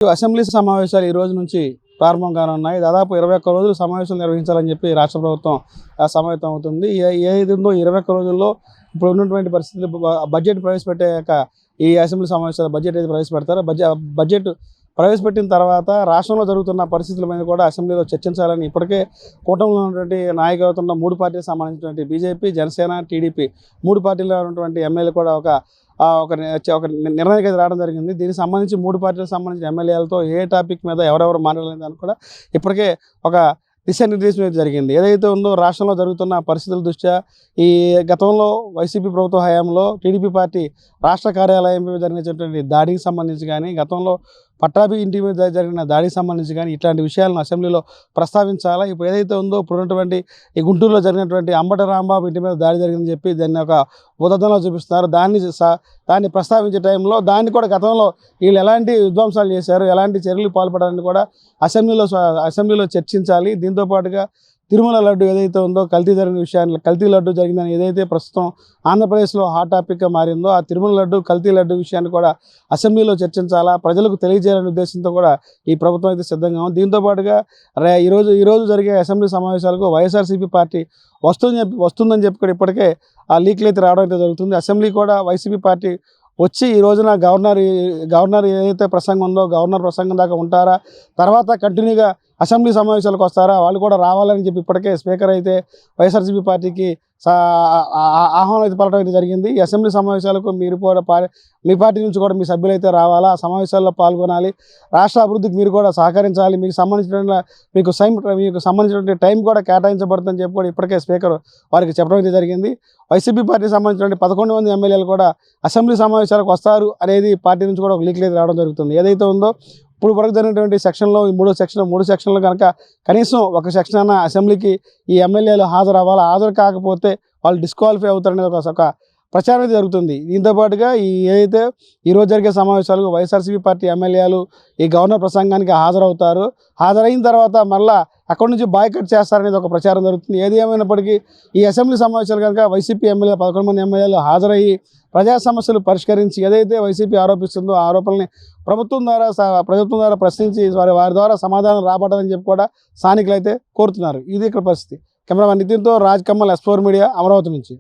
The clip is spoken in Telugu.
అసెంబ్లీ సమావేశాలు ఈ రోజు నుంచి ప్రారంభం కానున్నాయి. దాదాపు 21 రోజులు సమావేశాలు నిర్వహించాలని చెప్పి రాష్ట్ర ప్రభుత్వం సమావేశం అవుతుంది. ఏది ఉందో 21 రోజుల్లో ఇప్పుడు ఉన్నటువంటి పరిస్థితులు బడ్జెట్ ప్రవేశపెట్టాక ఈ అసెంబ్లీ సమావేశాలు బడ్జెట్ ఏది ప్రవేశపెడతారో బడ్జెట్ ప్రవేశపెట్టిన తర్వాత రాష్ట్రంలో జరుగుతున్న పరిస్థితుల మీద కూడా అసెంబ్లీలో చర్చించాలని ఇప్పటికే కూటమిలో ఉన్నటువంటి నాయకత్వంలో 3 పార్టీలకు సంబంధించినటువంటి బీజేపీ, జనసేన, టీడీపీ 3 పార్టీల్లో ఉన్నటువంటి ఎమ్మెల్యేలు కూడా ఒక నిర్ణయానికి అయితే రావడం జరిగింది. దీనికి సంబంధించి 3 పార్టీలకు సంబంధించిన ఎమ్మెల్యేలతో ఏ టాపిక్ మీద ఎవరెవరు మాట్లాడలేదు అని కూడా ఇప్పటికే ఒక దిశానిర్దేశం జరిగింది. ఏదైతే ఉందో రాష్ట్రంలో జరుగుతున్న పరిస్థితుల దృష్ట్యా ఈ గతంలో వైసీపీ ప్రభుత్వ హయాంలో టీడీపీ పార్టీ రాష్ట్ర కార్యాలయం మీద జరిగినటువంటి దాడికి సంబంధించి కానీ, గతంలో పట్టాభి ఇంటి మీద జరిగిన దాడికి సంబంధించి కానీ ఇట్లాంటి విషయాలను అసెంబ్లీలో ప్రస్తావించాలా. ఇప్పుడు ఏదైతే ఉందో ఇప్పుడున్నటువంటి ఈ గుంటూరులో జరిగినటువంటి అంబటి రాంబాబు ఇంటి మీద దాడి జరిగిందని చెప్పి దాన్ని ఒక ఉదాహరణలో చూపిస్తున్నారు. దాన్ని ప్రస్తావించే టైంలో దాన్ని కూడా గతంలో వీళ్ళు ఎలాంటి విధ్వంసాలు చేశారు, ఎలాంటి చర్యలు పాల్పడాలని కూడా అసెంబ్లీలో చర్చించాలి. దీంతోపాటుగా తిరుమల లడ్డు ఏదైతే ఉందో కల్తీ లడ్డు జరిగిందని ఏదైతే ప్రస్తుతం ఆంధ్రప్రదేశ్లో హాట్ టాపిక్గా మారిందో ఆ తిరుమల లడ్డు కల్తీ లడ్డు విషయాన్ని కూడా అసెంబ్లీలో చర్చించాలా, ప్రజలకు తెలియజేయాలనే ఉద్దేశంతో కూడా ఈ ప్రభుత్వం అయితే సిద్ధంగా ఉంది. దీంతోపాటుగా ఈరోజు జరిగే అసెంబ్లీ సమావేశాలకు వైఎస్ఆర్సీపీ పార్టీ వస్తుందని చెప్పి కూడా ఇప్పటికే ఆ లీక్లు అయితే రావడం అయితే జరుగుతుంది. అసెంబ్లీ కూడా వైసీపీ పార్టీ వచ్చి ఈ రోజున గవర్నర్ ఏదైతే ప్రసంగం ఉందో గవర్నర్ ప్రసంగం దాకా ఉంటారా, తర్వాత కంటిన్యూగా అసెంబ్లీ సమావేశాలకు వస్తారా, వాళ్ళు కూడా రావాలని చెప్పి ఇప్పటికే స్పీకర్ అయితే వైఎస్ఆర్సీపీ పార్టీకి ఆహ్వానం అయితే పలకడం అయితే జరిగింది. ఈ అసెంబ్లీ సమావేశాలకు మీరు కూడా మీ పార్టీ నుంచి కూడా మీ సభ్యులు అయితే రావాలా, ఆ సమావేశాల్లో పాల్గొనాలి, రాష్ట్ర అభివృద్ధికి మీరు కూడా సహకరించాలి, మీకు సంబంధించినటువంటి టైం కూడా కేటాయించబడుతుందని చెప్పి కూడా ఇప్పటికే స్పీకర్ వారికి చెప్పడం అయితే జరిగింది. వైసీపీ పార్టీకి సంబంధించినటువంటి 11 మంది ఎమ్మెల్యేలు కూడా అసెంబ్లీ సమావేశాలకు వస్తారు అనేది పార్టీ నుంచి కూడా ఒక లీక్లు అయితే రావడం జరుగుతుంది. ఏదైతే ఉందో ఇప్పుడు వరకు జరిగినటువంటి సెక్షన్లో ఈ 3 సెక్షన్లు కనుక కనీసం ఒక సెక్షన్ అన్న అసెంబ్లీకి ఈ ఎమ్మెల్యేలు హాజరు కాకపోతే వాళ్ళు డిస్క్వాలిఫై అవుతారనేది ఒక ప్రచారం అయితే జరుగుతుంది. దీంతోపాటుగా ఏదైతే ఈరోజు జరిగే సమావేశాలకు వైఎస్ఆర్సీపీ పార్టీ ఎమ్మెల్యేలు ఈ గవర్నర్ ప్రసంగానికి హాజరైన తర్వాత మళ్ళీ అక్కడి నుంచి బాయ్కట్ చేస్తారనేది ఒక ప్రచారం జరుగుతుంది. ఏది ఏమైనప్పటికీ ఈ అసెంబ్లీ సమావేశాలు కనుక వైసీపీ 11 మంది ఎమ్మెల్యేలు హాజరయ్యి ప్రజా సమస్యలు పరిష్కరించి ఏదైతే వైసీపీ ఆరోపిస్తుందో ఆ ఆరోపణల్ని ప్రభుత్వం ద్వారా ప్రశ్నించి వారి ద్వారా సమాధానం రాబడాలని చెప్పి కూడా స్థానికులు అయితే కోరుతున్నారు. ఇది ఇక్కడ పరిస్థితి. కెమెరామెన్ నితిన్తో రాజ్ కమ్మల్, S4 మీడియా, అమరావతి నుంచి.